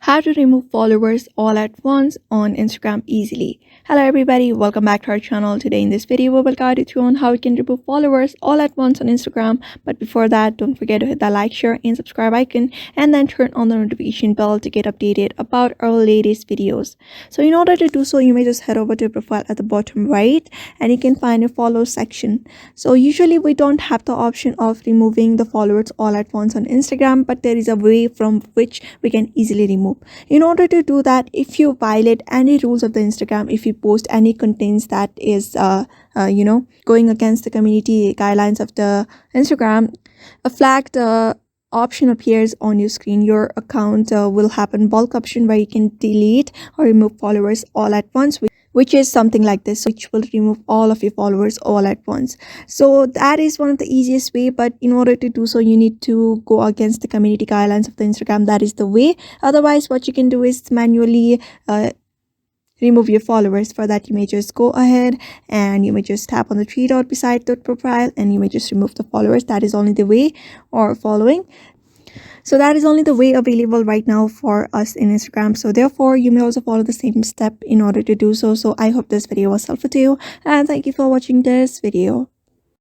How to remove followers all at once on Instagram easily. Hello everybody, welcome back to our channel. Today in this video we will guide you through on how you can remove followers all at once on Instagram. But before that, don't forget to hit that like, share and subscribe icon and then turn on the notification bell to get updated about our latest videos. So in order to do so, you may just head over to your profile at the bottom right and you can find a follow section. So usually we don't have the option of removing the followers all at once on Instagram, but there is a way from which we can easily remove. In order to do that, if you violate any rules of the Instagram, if you post any contents that is going against the community guidelines of the Instagram, a flagged option appears on your screen. Your account will have a bulk option where you can delete or remove followers all at once, which is something like this, which will remove all of your followers all at once. So that is one of the easiest way, but in order to do so, you need to go against the community guidelines of the Instagram. That is the way. Otherwise, what you can do is manually remove your followers. For that, you may just go ahead and you may just tap on the three dot beside the profile and you may just remove the followers. That is only the way, or following. So that is only the way available right now for us in Instagram. So therefore, you may also follow the same step in order to do so. So I hope this video was helpful to you and thank you for watching this video.